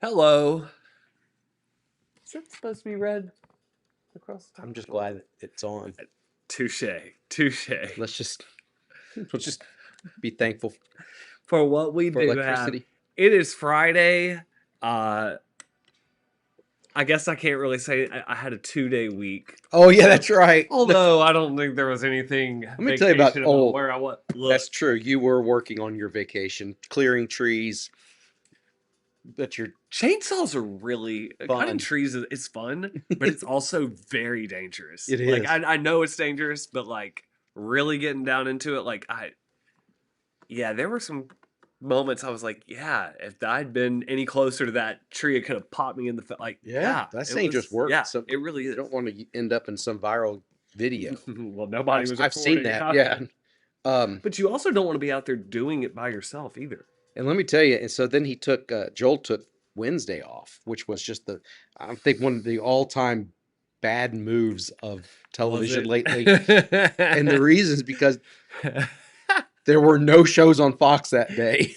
Hello. Is it supposed to be red across the top? I'm just glad that it's on. Touche. Touche. We'll just be thankful For what we for do have. electricity. It is Friday. I guess I can't really say I had a 2-day week. Oh yeah, that's right. Although I don't think there was anything. Let me tell you about where I was. Look, That's true. You were working on your vacation, clearing trees. But you're chainsaws are really Fun. cutting trees. It's fun, but it's also very dangerous. It Like is. I know it's dangerous, but like really getting down into it, there were some moments I was like, yeah, if I'd been any closer to that tree, it could have popped me in the face. That's it dangerous work. Yeah, So it really you is. don't want to end up in some viral video. Well, nobody was. I've seen that. Yeah. But you also don't want to be out there doing it by yourself either. And let me tell you, and so then Joel took Wednesday off, which was just I think one of the all-time bad moves of television lately. And the reason is because there were no shows on Fox that day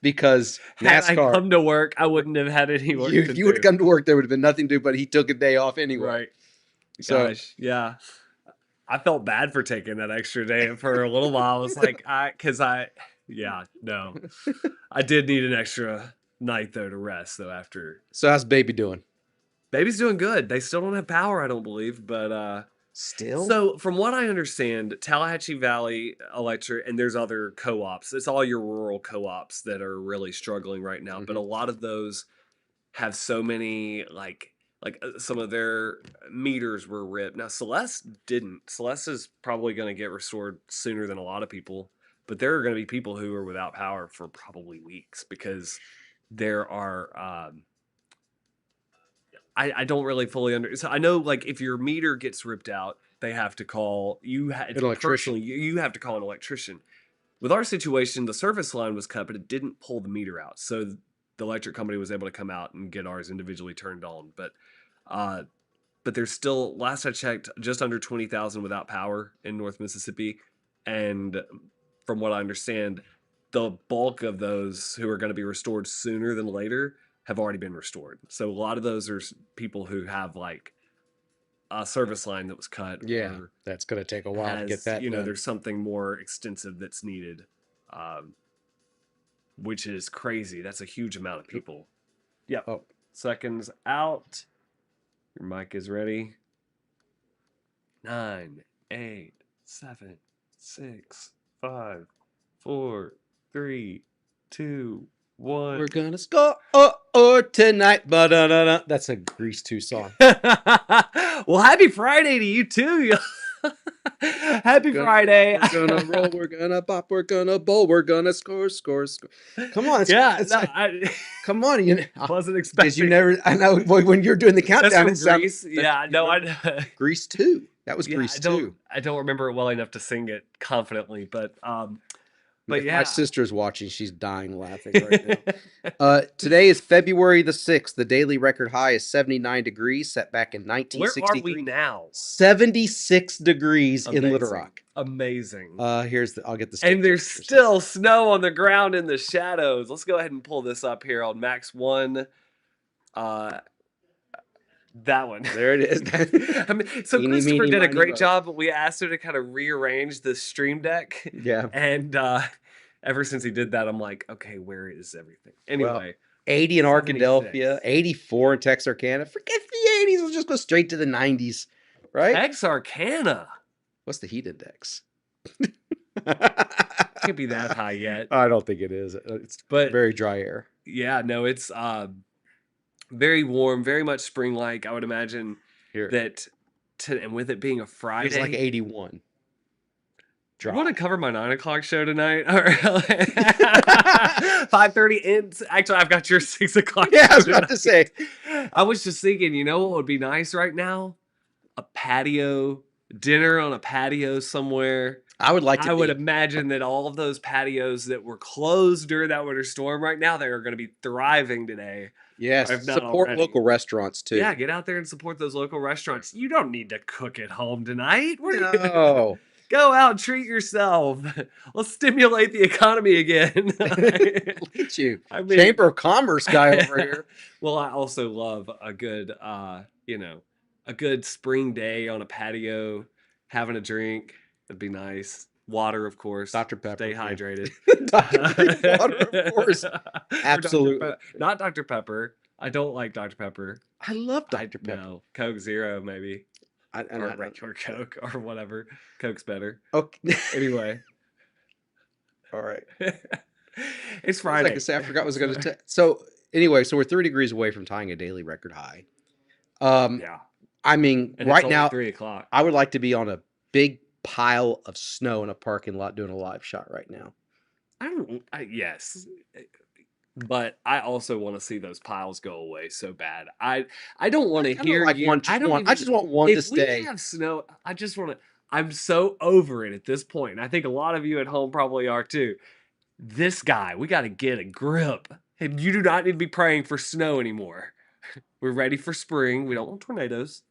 because Had I NASCAR. come to work, I wouldn't have had any work. If you would have come to work, there would have been nothing to do, but he took a day off anyway. Right. So, Gosh, yeah. I felt bad for taking that extra day for a little while. I was like, I did need an extra night though to rest though after. So how's baby doing? Baby's doing good. They still don't have power, I don't believe, but Still? So from what I understand, Tallahatchie Valley Electric, and there's other co-ops. It's all your rural co-ops that are really struggling right now. But a lot of those have so many some of their meters were ripped. Now Celeste didn't. Celeste is probably going to get restored sooner than a lot of people, but there are going to be people who are without power for probably weeks because there are. I don't really fully understand. So I know like if your meter gets ripped out, they have to call you. An electrician. You have to call an electrician. With our situation, the service line was cut, but it didn't pull the meter out. So the electric company was able to come out and get ours individually turned on. But there's still, last I checked, just under 20,000 without power in North Mississippi. And from what I understand, the bulk of those who are going to be restored sooner than later have already been restored. So a lot of those are people who have like a service line that was cut. Yeah, that's going to take a while to get that. There's something more extensive that's needed, which is crazy. That's a huge amount of people. Yep. Oh. Seconds out. Your mic is ready. 9, 8, 7, 6, 5, 4, 3, 2, 1. We're going to score tonight. That's a Grease 2 song. Well, happy Friday to you too. Happy Friday. We're gonna roll, we're gonna bop, we're gonna bowl, we're gonna score. Come on. Come on. I wasn't expecting. I know when you're doing the countdown. That's from Grease. Grease 2. That was Grease 2. I don't remember it well enough to sing it confidently, but my sister's watching. She's dying laughing right now. Today is February the 6th. The daily record high is 79 degrees, set back in 1963. Where are we now? 76 degrees in Little Rock. Amazing. I'll get the. And there's still snow on the ground in the shadows. Let's go ahead and pull this up here on Max 1. That one. There it is. So Christopher did a great job, but we asked her to kind of rearrange the stream deck. Yeah. And ever since he did that, I'm like, okay, where is everything? Anyway. 80 in Arkadelphia, 84 in Texarkana. Forget the 80s. Let's just go straight to the 90s. Right? Texarkana. What's the heat index? Can't be that high yet. I don't think it is. It's very dry air. Yeah, no, it's very warm, very much spring-like. I would imagine and with it being a Friday, it's like 81. You want to cover my 9 o'clock show tonight? 5:30. Actually, I've got your 6 o'clock. Yeah, I was about to say. I was just thinking, you know what would be nice right now? A patio dinner on a patio somewhere. I would imagine that all of those patios that were closed during that winter storm right now, they are going to be thriving today. Yes, support local restaurants too. Yeah, get out there and support those local restaurants. You don't need to cook at home tonight. No. Go out, treat yourself. Let's stimulate the economy again. Look at you, I mean, Chamber of Commerce guy over here. well, I also love a good, a good spring day on a patio, having a drink. That'd be nice. Water, of course. Dr. Pepper. Stay hydrated. Dr. Water, of course. Or Absolutely. Not Dr. Pepper. I don't like Dr. Pepper. I love Dr. Pepper. No, Coke Zero maybe, or I regular Coke or whatever. Coke's better. Okay. Anyway, All right. it's What was I Friday. gonna say? I forgot what I was going to. So anyway, so we're 30 degrees away from tying a daily record high. Yeah, I mean, and right it's only now, 3 o'clock. I would like to be on a big pile of snow in a parking lot doing a live shot right now. Yes, but I also want to see those piles go away so bad. I don't want to hear like you. one, I don't I just want one to if we stay. have snow, I just want to. I'm so over it at this point. And I think a lot of you at home probably are too. This guy, we got to get a grip. And you do not need to be praying for snow anymore. We're ready for spring. We don't want tornadoes,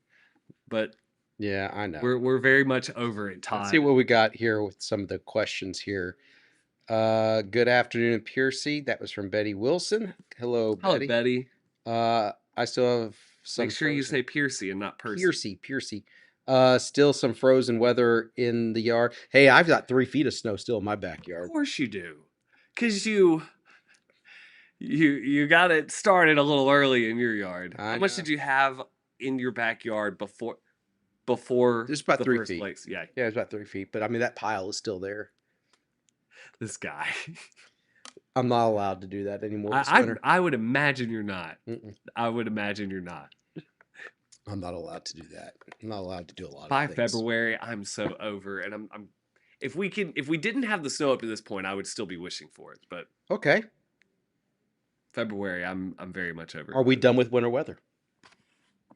but Yeah, I know. we're very much over it. Let's see Todd. what we got here with some of the questions here. Good afternoon, Piercy. That was from Betty Wilson. Hello, Hello, Betty. Betty. I still have some. Make sure you frozen- say Piercy and not Percy. Piercy. Still some frozen weather in the yard. Hey, I've got 3 feet of snow still in my Of backyard. course you do, because you got it started a little early in your yard. I How much know. did you have in your backyard before Just about the 3 first feet. flakes? Yeah, Yeah, it's about 3 feet, but I mean that pile is still there. this guy. I'm not allowed to do that anymore this winter. I would imagine you're not. Mm-mm. I would imagine you're not. I'm not allowed to do that. I'm not allowed to do a lot By of things. February, I'm so over, and I'm if we didn't have the snow up to this point, I would still be wishing for it. But Okay. February, I'm very much over. Are we done with winter weather?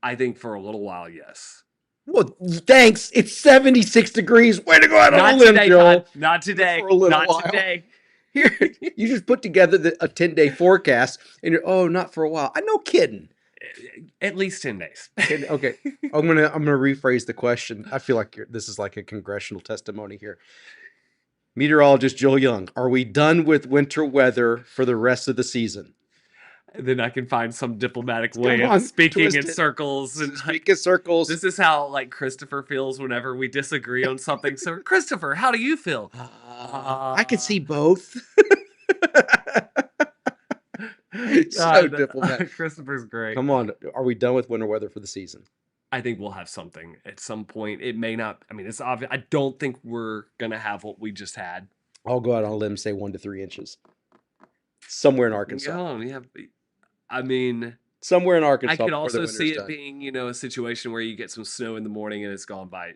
I think for a little while, yes. Well, thanks. It's 76 degrees. Way to go out on Not a limb, today, Joel. Todd. Not today. For a little Not while. today. Here, you just put together a 10-day forecast, and you're not for a while. I no kidding. At least 10 days. Okay, I'm gonna rephrase the question. I feel like this is like a congressional testimony here. Meteorologist Joel Young, are we done with winter weather for the rest of the season? And then I can find some diplomatic Come way on, of speaking twist in it. circles. And Speak in circles. this is how like Christopher feels whenever we disagree on something. So Christopher, how do you feel? I can see both. So God, diplomatic. Christopher's great. Come on, are we done with winter weather for the season? I think we'll have something at some point. It may not. I mean, it's obvious. I don't think we're gonna have what we just had. I'll go out on a limb and say 1 to 3 inches. Somewhere in Arkansas. Yeah, I mean, Somewhere in Arkansas. I could before the also winter's see it done. being, a situation where you get some snow in the morning and it's gone by.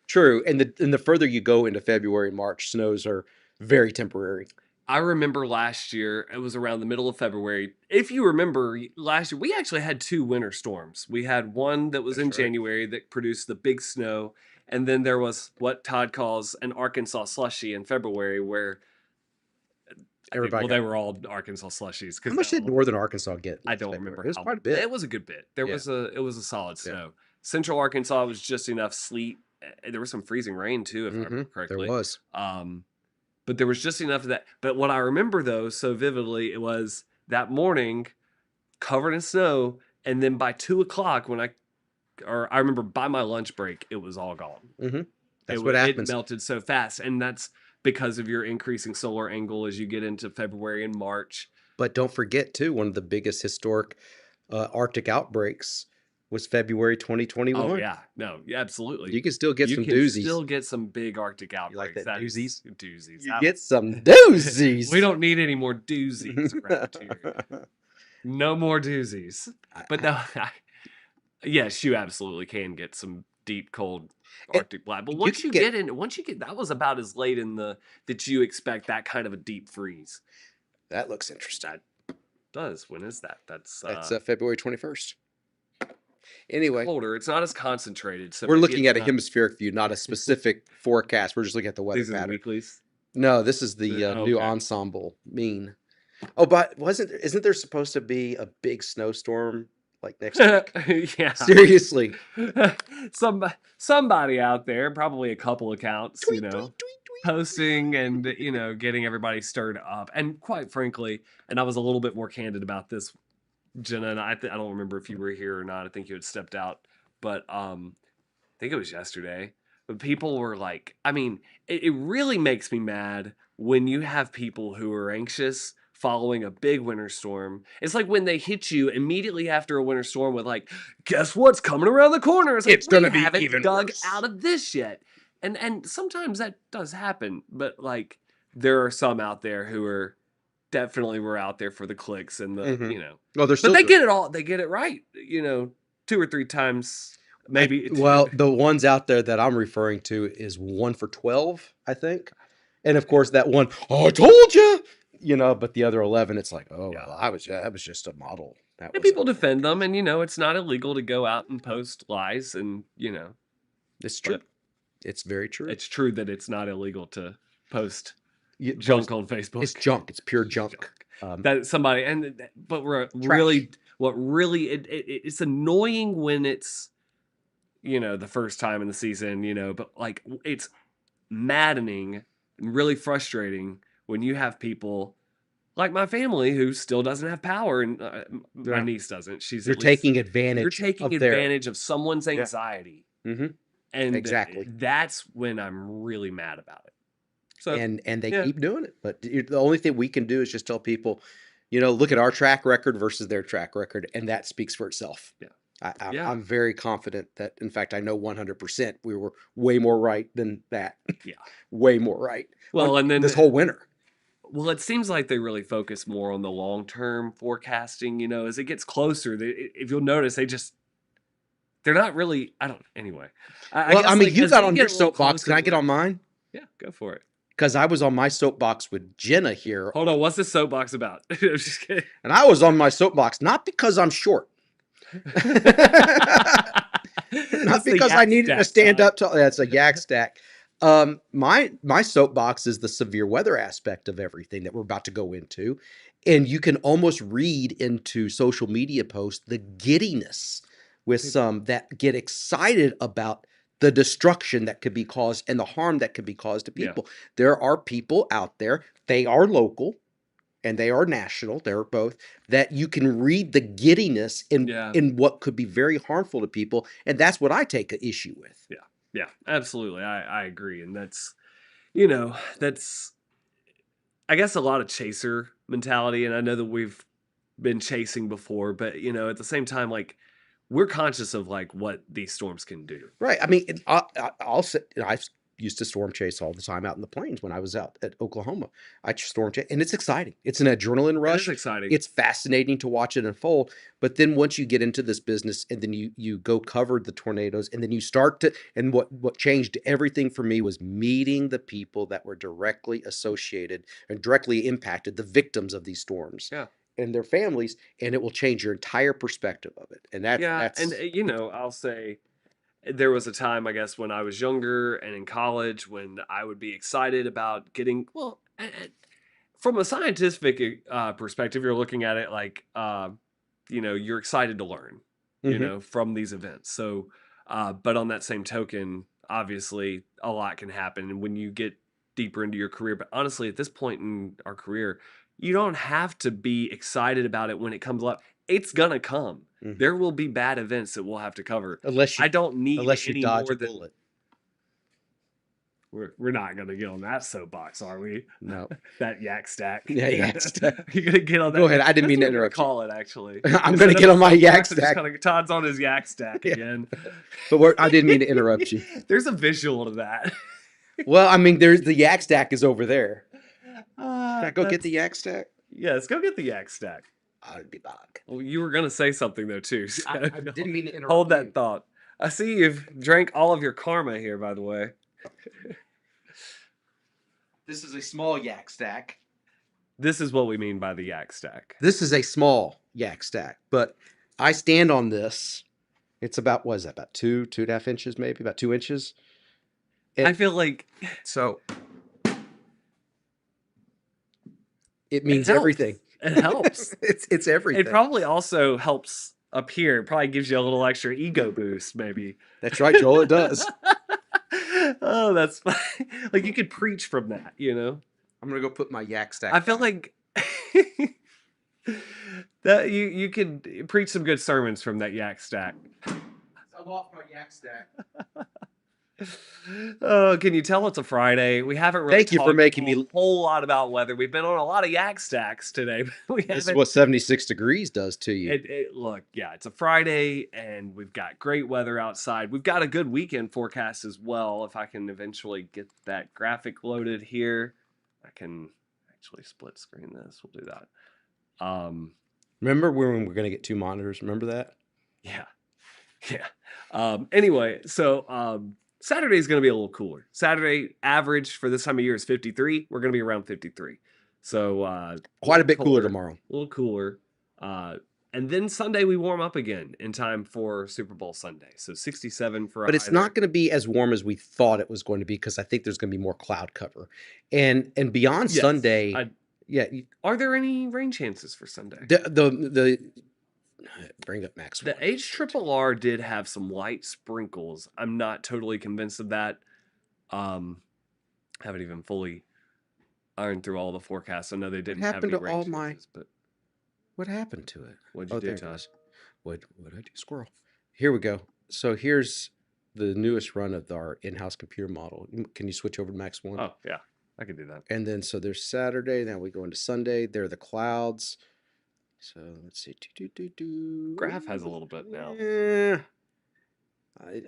True, and the further you go into February and March, snows are very temporary. I remember last year, it was around the middle of February. If you remember, last year, we actually had 2 winter storms. We had one that was in That's right. January that produced the big snow. And then there was what Todd calls an Arkansas slushy in February, where Everybody they got- were all Arkansas slushies. How much did northern Arkansas get? I last don't February? remember. It was how- quite a bit. It was a good bit. It Yeah. was a solid Yeah. snow. Central Arkansas was just enough sleet. There was some freezing rain too, if I remember There correctly. was. But there was just enough of that. But what I remember though so vividly, it was that morning covered in snow, and then by 2 o'clock I remember by my lunch break, it was all gone. That's what happens. It melted so fast, and that's because of your increasing solar angle as you get into February and March. But don't forget too, one of the biggest historic Arctic outbreaks was February 2021. Oh yeah, no, yeah, absolutely. You can still get you some can doozies. still get some big Arctic outbreaks. that That's- doozies? Doozies. You get some doozies. We don't need any more doozies around here. No more doozies. But no, yes, you absolutely can get some deep cold Arctic black. But once you get that was about as late in that you expect that kind of a deep freeze. That looks interesting. That does. When is that? That's February 21st. Anyway, colder. It's not as concentrated. So we're maybe looking it's at a not- hemispheric view, not a specific forecast. We're just looking at the weather These are the pattern. weeklies. No, this is the new Okay. ensemble mean. Oh, but isn't there supposed to be a big snowstorm like next week. Yeah. Seriously. Some somebody out there, probably a couple accounts, Tweet, tweet, tweet, tweet. posting and getting everybody stirred up. And quite frankly, and I was a little bit more candid about this, Jenna, and I don't remember if you were here or not. I think you had stepped out, but I think it was yesterday. But people were like, I mean, it really makes me mad when you have people who are anxious following a big winter storm. It's like when they hit you immediately after a winter storm with like, guess what's coming around the corner? It's like, It's gonna we be haven't even dug worse. out of this yet. And sometimes that does happen, but like there are some out there who are definitely were out there for the clicks and the Well, they're but still they get it all, they get it right, two or three times maybe. well, the ones out there that I'm referring to is 1 for 12, I think. And of course, that one, oh, I told you, but the other 11, it's like, oh, Yeah. well, that was just a model. That And was people defend them, and it's not illegal to go out and post lies, and It's true. but It's very true. it's true that it's not illegal to post You- junk on Facebook. It's junk. It's pure junk. That somebody but it's annoying when it's the first time in the season, but like it's maddening and really frustrating when you have people like my family who still doesn't have power, and my Yeah. niece doesn't. You're taking advantage. You're taking of their- advantage of someone's anxiety, Mhm. and Exactly. that's when I'm really mad about it. So and they yeah. keep doing it. But the only thing we can do is just tell people, look at our track record versus their track record, and that speaks for itself. Yeah. I'm very confident that, in fact, I know 100% we were way more right than that. Yeah. Way more right. Well, and then this whole winter. Well, it seems like they really focus more on the long-term forecasting, as it gets closer. If you'll notice, they're not really, I don't, anyway. Well, guess, I mean, like, you as got they on get your a little soapbox. Can closer I get to on mine? Yeah, go for it. Because I was on my soapbox with Jenna here. Hold on, what's this soapbox about? I'm just kidding. And I was on my soapbox, not because I'm short. Not because I needed to stand up to. That's a yak stack. My soapbox is the severe weather aspect of everything that we're about to go into, and you can almost read into social media posts the giddiness with some that get excited about the destruction that could be caused and the harm that could be caused to people. Yeah. There are people out there, they are local and they are national, they're both, that you can read the giddiness in what could be very harmful to people, and that's what I take an issue with. Yeah, absolutely. I agree. And that's, that's, I guess, a lot of chaser mentality. And I know that we've been chasing before, but, at the same time, like, we're conscious of like what these storms can do. Right. I mean, I'll say, I used to storm chase all the time out in the plains when I was out at Oklahoma. I storm chase, and it's exciting. It's an adrenaline rush. It's exciting. It's fascinating to watch it unfold. But then once you get into this business, and then you go cover the tornadoes, and then you start to, and what changed everything for me was meeting the people that were directly associated and directly impacted, the victims of these storms. Yeah. And their families, and it will change your entire perspective of it. And that's and I'll say there was a time, I guess, when I was younger and in college when I would be excited about getting, from a scientific perspective, you're looking at it like, you're excited to learn, from these events. So, but on that same token, obviously a lot can happen. And when you get deeper into your career, but honestly, at this point in our career, you don't have to be excited about it when it comes up. It's gonna come. Mm-hmm. There will be bad events that we'll have to cover. I don't need unless you dodge a bullet. We're not gonna get on that soapbox, are we? No. That yak stack. Yeah, yak stack. You're gonna get on that. Go ahead. I didn't mean to interrupt. Call it actually. I'm gonna get on my yak stack. Todd's on his yak stack again. But I didn't mean to interrupt you. There's a visual to that. Well, I mean, there's the yak stack is over there. Can I go get the yak stack? Yes, go get the yak stack. I'll be back. Well, you were going to say something, though, too. So I didn't mean to interrupt. Hold that thought. I see you've drank all of your karma here, by the way. This is a small yak stack. This is what we mean by the yak stack. This is a small yak stack, but I stand on this. It's about, what is that, about 2.5 inches, maybe? About 2 inches? I feel like... So... It means everything. It helps. It's everything. It probably also helps up here. It probably gives you a little extra ego boost, maybe. That's right, Joel. It does. Oh, that's funny. Like you could preach from that, you know? I'm gonna go put my yak I stack feel back. like that you could preach some good sermons from that yak stack. I lost my yak stack. Oh, can you tell it's a Friday? We haven't really Thank you for talked making a me. whole lot about weather. We've been on a lot of yak stacks today, but we This is haven't. what 76 degrees does to you. Look, yeah, it's a Friday and we've got great weather outside. We've got a good weekend forecast as well. If I can eventually get that graphic loaded here, I can actually split screen this. We'll do that. Remember when we're gonna get 2 monitors? Remember that? Yeah. Yeah. Anyway, so Saturday is going to be a little cooler. Saturday average for this time of year is 53. We're going to be around 53. So Quite a bit cooler colder, tomorrow. a little cooler. And then Sunday we warm up again in time for Super Bowl Sunday. So 67 for a But high it's there. not going to be as warm as we thought it was going to be because I think there's going to be more cloud cover. And beyond Yes, Sunday, yeah, Are there any rain chances for Sunday? the bring up Max. The HRRR did have some light sprinkles. I'm not totally convinced of that. Haven't even fully ironed through all the forecasts. I know they didn't have happened any to rain all my- chances, but What happened to it? what'd you do, there it Tosh? is. What I do? Squirrel. Here we go. So here's the newest run of our in-house computer model. Can you switch over to Max 1? Oh, yeah, I can do that. And then so there's Saturday. Now we go into Sunday. There are the clouds. So let's see. Graph has a little bit now. Yeah.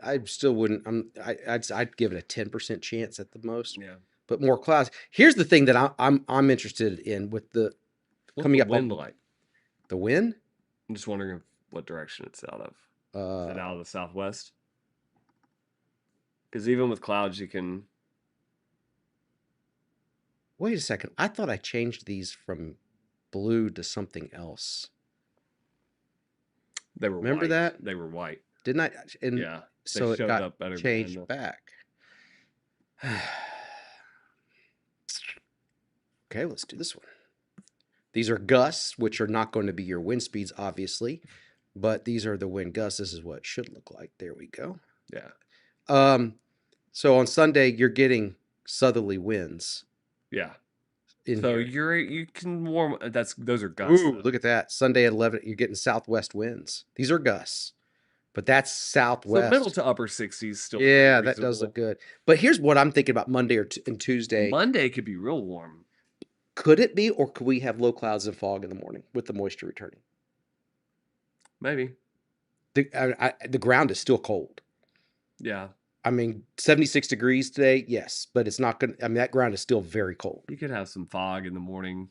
I still wouldn't. I'd give it a 10% chance at the most. Yeah. But more clouds. Here's the thing that I'm interested in with the What's coming the up wind on like? the wind. I'm just wondering what direction it's out of. Is it out of the southwest? Because even with clouds, you can. Wait a second. I thought I changed these from blue to something else. They were Remember white. that? They were white. Didn't I? And Yeah. so it showed got up better changed behind back. Okay, let's do this one. These are gusts, which are not going to be your wind speeds, obviously, but these are the wind gusts. This is what it should look like. There we go. Yeah. So on Sunday, you're getting southerly winds. Yeah. In So here. you can warm. Those are gusts. Ooh, though. look at that. Sunday at 11, you're getting southwest winds. These are gusts, but that's So southwest. middle to upper 60s still. Yeah, pretty that does reasonable. look good. But here's what I'm thinking about Monday and Tuesday. Monday could be real warm. Could it be, or could we have low clouds and fog in the morning with the moisture returning? Maybe. The ground is still cold. Yeah. I mean, 76 degrees today, yes, but it's not going to, I mean, that ground is still very cold. You could have some fog in the morning.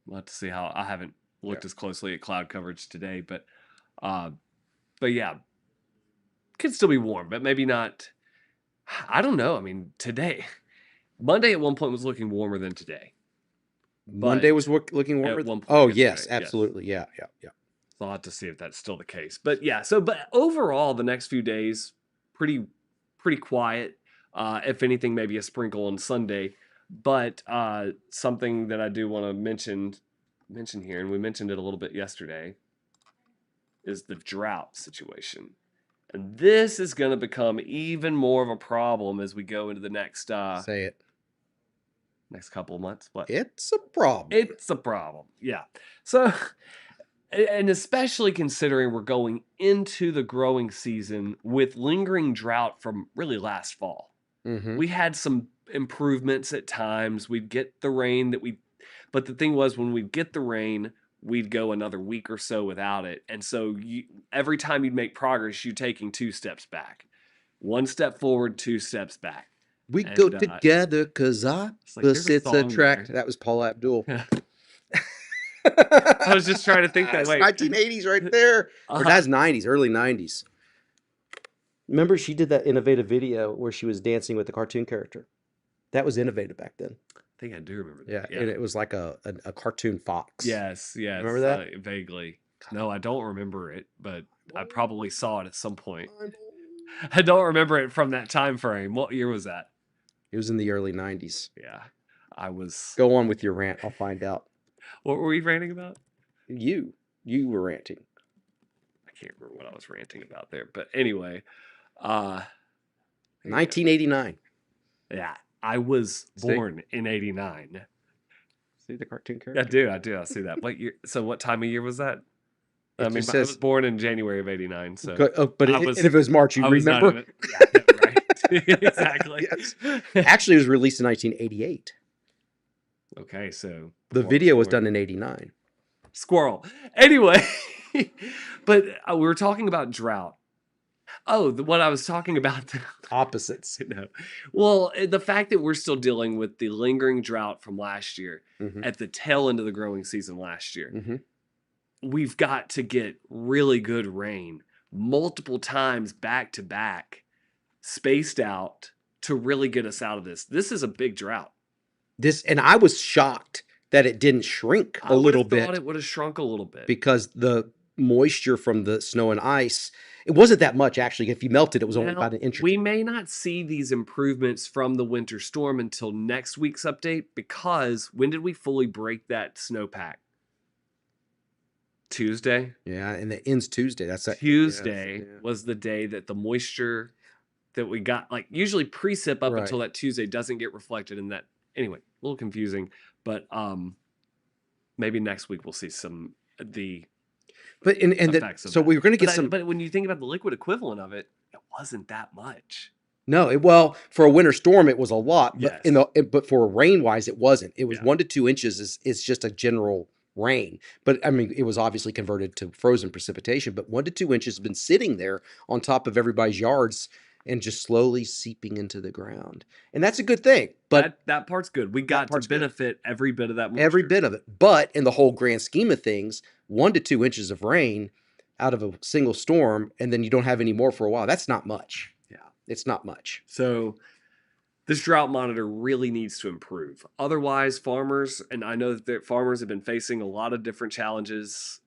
We'll have to see how. I haven't looked as closely at cloud coverage today, but yeah, could still be warm, but maybe not. I don't know. I mean, today, Monday at one point was looking warmer than today. Monday was looking warmer. At one point oh, yesterday, yes, absolutely. yes. Yeah. So I'll have to see if that's still the case. But yeah, but overall, the next few days, pretty quiet. If anything, maybe a sprinkle on Sunday. But something that I do want to mention here, and we mentioned it a little bit yesterday, is the drought situation. And this is going to become even more of a problem as we go into the next Say it. next couple of months. What? It's a problem. It's a problem. Yeah. So, and especially considering we're going into the growing season with lingering drought from really last fall. Mm-hmm. We had some improvements at times. We'd get the rain but the thing was, when we'd get the rain, we'd go another week or so without it. And so every time you'd make progress, you're taking 2 steps back. 1 step forward, 2 steps back. We go together because opposites attract. That was Paula Abdul. I was just trying to think that way. 1980s right there. Or that's 90s, early 90s. Remember she did that innovative video where she was dancing with the cartoon character? That was innovative back then. I think I do remember that. Yeah. And it was like a cartoon fox. Yes. Remember that? Vaguely. No, I don't remember it, but I probably saw it at some point. I don't remember it from that time frame. What year was that? It was in the early 90s. Yeah. I was. Go on with your rant. I'll find out. What were we ranting about? You were ranting. I can't remember what I was ranting about there, but anyway, uh, there you go. 1989. Yeah, I was See? born in '89. See the cartoon I character? do, I do, I see that. What year? So what time of year was that? I It mean, just I was says, born in January of '89, so but I and if it was March, you I was not remember? even. Yeah, I know, right? Exactly. Yes. Actually, it was released in 1988. Okay, so The before I was video was born. done in 89. Squirrel. Anyway, but we were talking about drought. Oh, what I was talking about. Opposites. No. Well, the fact that we're still dealing with the lingering drought from last year Hmm. at the tail end of the growing season last year, Hmm. we've got to get really good rain multiple times back to back, spaced out to really get us out of this. This is a big drought. And I was shocked that it didn't shrink a I would little have thought bit it would have shrunk a little bit. because the moisture from the snow and ice, it wasn't that much actually. If you melted, it was only Now, about an inch or we two. may not see these improvements from the winter storm until next week's update because when did we fully break that snowpack? Tuesday. Yeah, and it ends Tuesday. That's that. Yes, Tuesday yeah. was the day that the moisture that we got, like usually precip up Right. until that Tuesday doesn't get reflected in that. Anyway, a little confusing, but maybe next week we'll see some the But and that effects of so that. we were going to But get some. but when you think about the liquid equivalent of it, it wasn't that much. No, well, for a winter storm, it was a lot, but Yes. but for rain wise, it wasn't. It was Yeah. 1 to 2 inches is just a general rain. But I mean, it was obviously converted to frozen precipitation. But 1 to 2 inches has been sitting there on top of everybody's yards and just slowly seeping into the ground, and that's a good thing. But That part's good. We that got to part's good, benefit every bit of that every moisture. bit of it. But in the whole grand scheme of things, 1 to 2 inches of rain out of a single storm, and then you don't have any more for a while. That's not much. Yeah. It's not much. So this drought monitor really needs to improve. Otherwise, farmers, and I know that farmers have been facing a lot of different challenges,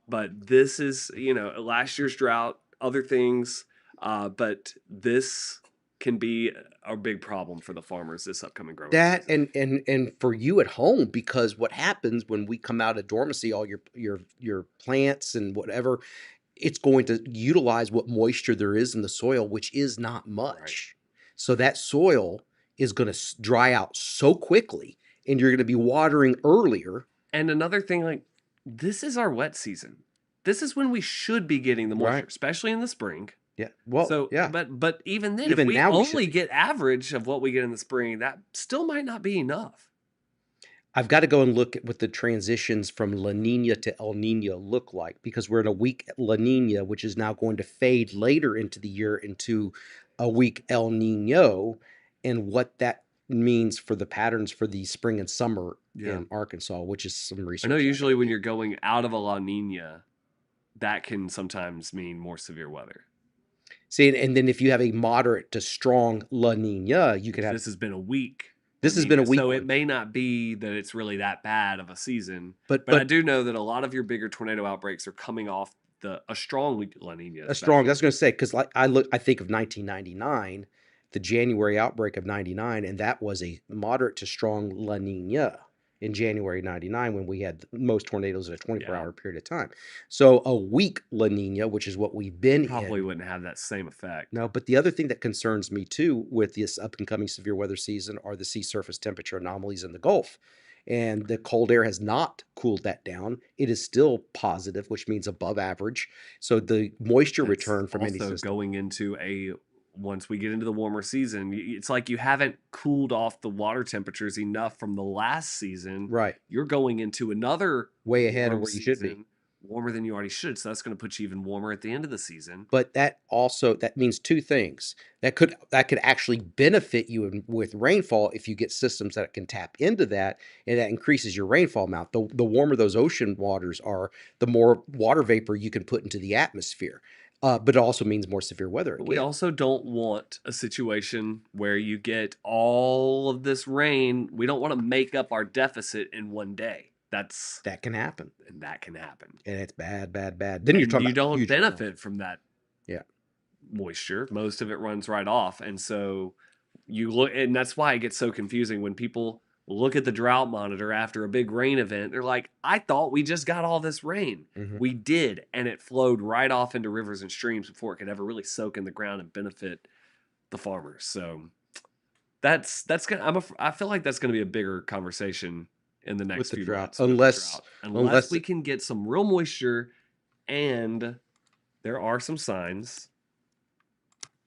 but this is, last year's drought, other things, but this can be a big problem for the farmers this upcoming growing That season. and for you at home, because what happens when we come out of dormancy, all your plants and whatever, it's going to utilize what moisture there is in the soil, which is not much. So that soil is going to dry out so quickly, and you're going to be watering earlier. And another thing, like, this is our wet season. This is when we should be getting the moisture, Right. especially in the spring. Yeah. Well, So, yeah. but even then, if Even we now we should only be. get average of what we get in the spring, that still might not be enough. I've got to go and look at what the transitions from La Nina to El Nino look like, because we're in a weak La Nina, which is now going to fade later into the year into a weak El Nino, and what that means for the patterns for the spring and summer Yeah. in Arkansas, which is some I research. know I usually gotta when do. you're going out of a La Nina, that can sometimes mean more severe weather. See, and then if you have a moderate to strong La Nina, you could have. This has been a weak. This La has been a Nina, weak so one. it may not be that it's really that bad of a season. But I do know that a lot of your bigger tornado outbreaks are coming off a strong La Nina. a strong. That's going to say, because like I think of 1999, the January outbreak of 99, and that was a moderate to strong La Nina in January 99 when we had most tornadoes in a 24-hour period of time. So a weak La Nina, which is what we've been probably in. wouldn't have that same effect. No, but the other thing that concerns me too with this up and coming severe weather season are the sea surface temperature anomalies in the Gulf. And the cold air has not cooled that down. It is still positive, which means above average. So the moisture return from any also system. going into once we get into the warmer season, it's like you haven't cooled off the water temperatures enough from the last season. Right. You're going into another Way ahead of warm where you should be. season, warmer than you already should. So that's going to put you even warmer at the end of the season. But that means two things. That could actually benefit you with rainfall if you get systems that can tap into that, and that increases your rainfall amount. The warmer those ocean waters are, the more water vapor you can put into the atmosphere. But it also means more severe weather But we again. also don't want a situation where you get all of this rain. We don't want to make up our deficit in one day. That can happen, and that can happen. and it's bad, bad, bad. Then you're And talking you about don't huge benefit from that Yeah. moisture. Most of it runs right off. And so you look, and that's why it gets so confusing when people look at the drought monitor after a big rain event. They're like, I thought we just got all this rain. Hmm. We did, and it flowed right off into rivers and streams before it could ever really soak in the ground and benefit the farmers. So that's gonna. I feel like that's gonna be a bigger conversation in the With next the few drought, months with the drought, unless unless we can get some real moisture, and there are some signs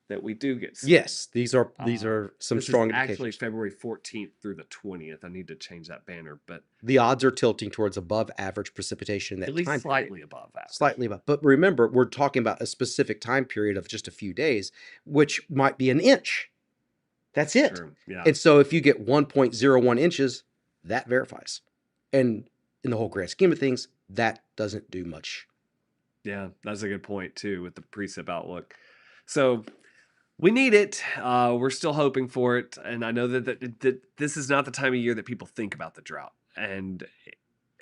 that we do get snow. yes, these are some This is strong actually indications. February 14th through the 20th. I need to change that banner, but The odds are tilting towards above average precipitation in at that least time period. slightly above average. Slightly above. But remember, we're talking about a specific time period of just a few days, which might be an inch. That's it. Sure. Yeah. And so if you get 1.01 inches, that verifies. And in the whole grand scheme of things, that doesn't do much. Yeah, that's a good point too with the precip outlook. So we need it. We're still hoping for it, and I know that this is not the time of year that people think about the drought,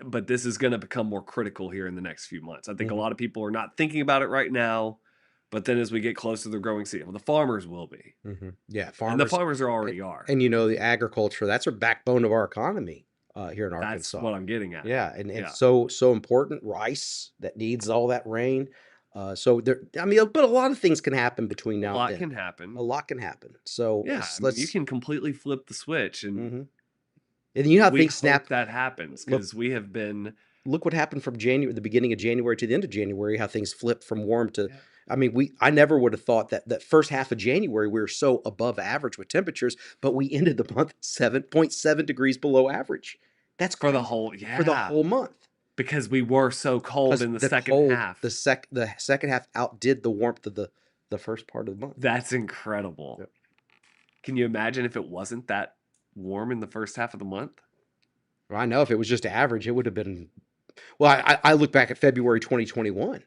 but this is going to become more critical here in the next few months. I think a Mhm. lot of people are not thinking about it right now, but then as we get closer to the growing season, well, the farmers will be, Yeah, and the farmers. farmers are And, already are. and the agriculture, that's our backbone of our economy here in That's Arkansas. what I'm getting at. Yeah, and Yeah, it's so important. Rice that needs all that rain. So there, I mean, but a lot of things can happen between a now and lot then. can A happen. lot can happen. So Yeah, I mean, you can completely flip the switch, and mhm. And you know how we things hope snap. that happens Look, because we have been. look what happened from January, the beginning of January to the end of January. How things flipped from warm to. Yeah. I mean, I never would have thought that first half of January we were so above average with temperatures, but we ended the month 7.7 degrees below average. That's For the crazy whole, for the yeah, whole month. because we were so cold Because in the the second cold, half. the second half outdid the warmth of the first part of the month. That's incredible. Yep. Can you imagine if it wasn't that warm in the first half of the month? Well, I know if it was just average, it would have been. Well, I look back at February 2021.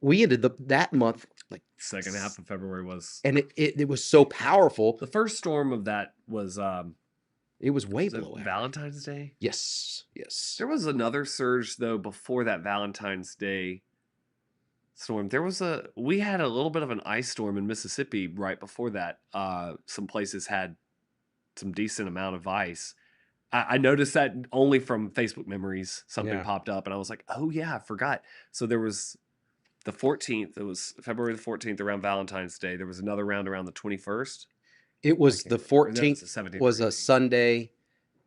We ended that month like, Second half of February was and it was so powerful. the first storm of that It was way was it below average. Valentine's Day? Yes, yes. There was another surge though before that Valentine's Day storm. We had a little bit of an ice storm in Mississippi right before that. Some places had some decent amount of ice. I noticed that only from Facebook memories. Something Yeah. popped up, and I was like, "Oh yeah, I forgot." So there was the 14th. It was February the 14th around Valentine's Day. There was another round around the 21st. It I was can't the remember. Or no, it was 14th the 17th or was a 18th. Sunday.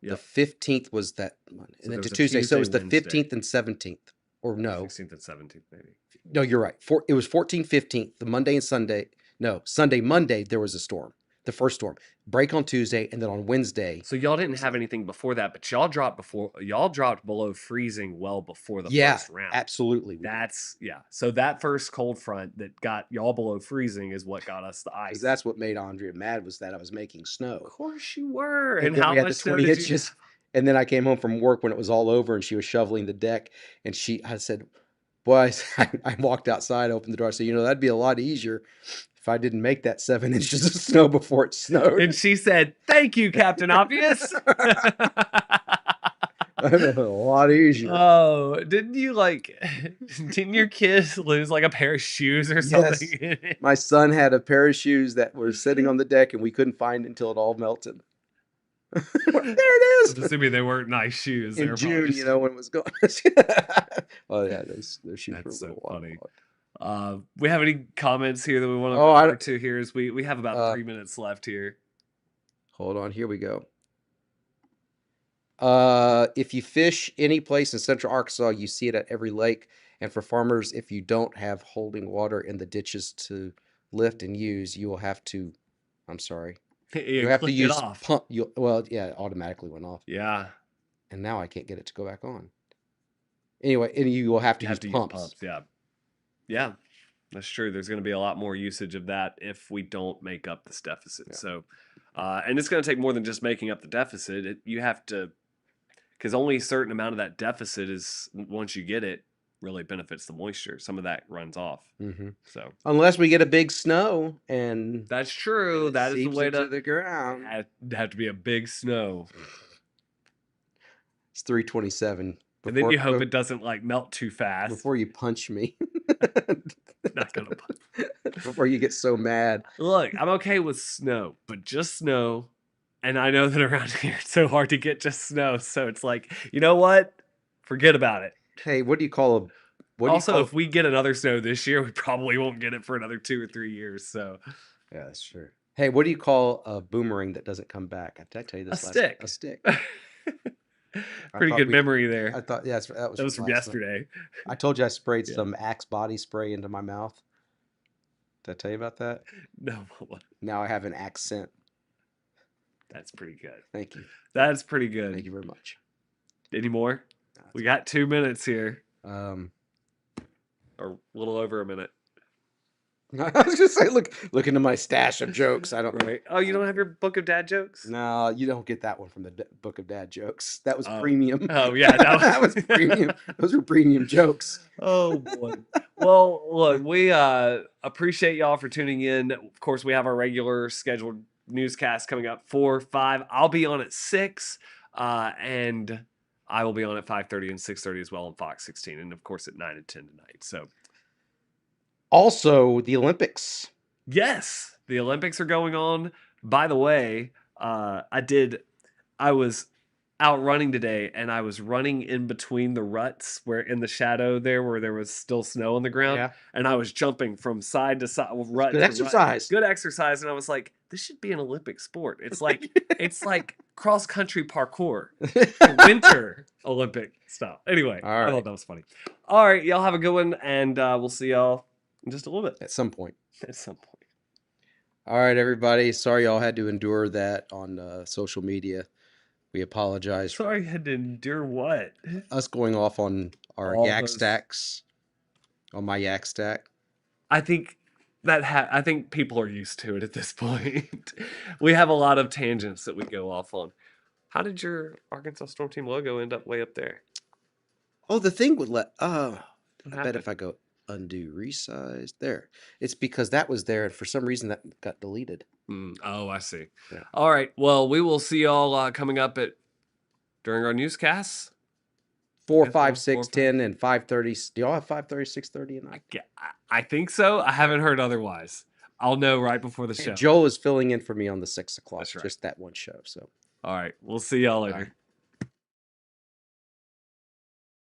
The Yep. 15th was that Monday, So and then there to was a Tuesday. So it was Tuesday, the Wednesday, 15th and 17th. Or no, 16th and 17th maybe. no, you're right. It was 14th, 15th, the Monday and Sunday. No, Sunday, Monday, there was a storm. The first storm. Break on Tuesday, and then on Wednesday. So y'all didn't have anything before that, but y'all dropped below freezing well before the Yeah, first round. absolutely. That's yeah. So that first cold front that got y'all below freezing is what got us the ice. Because that's what made Andrea mad was that I was making snow. Of course you were. And And then how we had much the snow 20 did you inches. have? And then I came home from work when it was all over and she was shoveling the deck. And I said, boy, I walked outside, opened the door. I said, that'd be a lot easier if I didn't make that 7 inches of snow before it snowed. And she said, "Thank you, Captain Obvious." A lot easier. Oh, didn't your kids lose like a pair of shoes or something? Yes. My son had a pair of shoes that were sitting on the deck and we couldn't find it until it all melted. There it is. I'm assuming they weren't nice shoes. In June, when it was going. Oh yeah, those shoes were a That's so little funny. wild. We have any comments here that we want to Oh, refer to here? Is we have about 3 minutes left here. Hold on, here we go. If you fish any place in Central Arkansas, you see it at every lake. And for farmers, if you don't have holding water in the ditches to lift and use, you will have to. I'm sorry. You have to clicked it use off. pump. Well, yeah, it automatically went off. Yeah. And now I can't get it to go back on. Anyway, and you will have to You use have to pumps. use pumps. Yeah. Yeah. That's true. There's going to be a lot more usage of that if we don't make up this deficit. Yeah. So, and it's going to take more than just making up the deficit. You have to, because only a certain amount of that deficit is, once you get it, really benefits the moisture. Some of that runs off. Mm-hmm. So unless we get a big snow, and that's true. That is the way to the ground. Have to be a big snow. It's 3:27. And then you hope it doesn't melt too fast. Before you punch me. Not gonna punch. Before you get so mad. Look, I'm okay with snow, but just snow And I know that around here it's so hard to get just snow. So it's like, you know what? Forget about it. Hey, what do you call a what do you Also, call? if we get another snow this year, we probably won't get it for another 2 or 3 years. So Yeah, that's true. Hey, what do you call a boomerang that doesn't come back? Did I tell you a this last? A stick. stick. I Pretty thought good we. memory I there. thought yes, that was That was from from last night. yesterday. I told you I sprayed Yeah. some Axe body spray into my mouth. Did I tell you about that? No, Now I have an accent. that's pretty good. Thank you. That's pretty Thank good. you very much. Any more? That's We got 2 minutes here, Um, or a little over a minute. I was just say, look into my stash of jokes. I don't. Right. Oh, you don't have your book of dad jokes? No, you don't get that one from the book of dad jokes. That was Oh. premium. Oh, yeah, that That was was premium. Those were premium jokes. Oh boy. Well, look, we appreciate y'all for tuning in. Of course, we have our regular scheduled newscast coming up 4, 5. I'll be on at 6, and I will be on at 5:30 and 6:30 as well on Fox 16, and of course at 9 and 10 tonight. So Also, the Olympics. yes, the Olympics are going on. By the way, I was out running today and I was running in between the ruts where in the shadow there where there was still snow on the ground, Yeah. and I was jumping from side to side, rut Good to exercise. rut. Good exercise. And I was like, this should be an Olympic sport. It's like cross country parkour, winter Olympic stuff. Anyway, All I right. thought that was funny. All right, y'all have a good one, and we'll see y'all in just a little bit At some point. at some point. All right, everybody. Sorry y'all had to endure that on social media. We apologize for Sorry, I had to endure what? us going off on our All yak those- stacks, on my yak stack. I think I think people are used to it at this point. We have a lot of tangents that we go off on. How did your Arkansas Storm Team logo end up way up there? Oh, the thing would let. What I bet happened? if I go undo resize there, it's because that was there, and for some reason that got deleted. Oh, I see. Yeah. All right. Well, we will see y'all coming up during our newscasts. 4, Yes, 5, 4, 6, 5. 10, and 5:30. Do y'all have 5:30, 6:30 and I think so. I haven't heard otherwise. I'll know right before the show. Joel is filling in for me on the 6 o'clock. That's right. Just that one show. So. All right. We'll see y'all All later. right.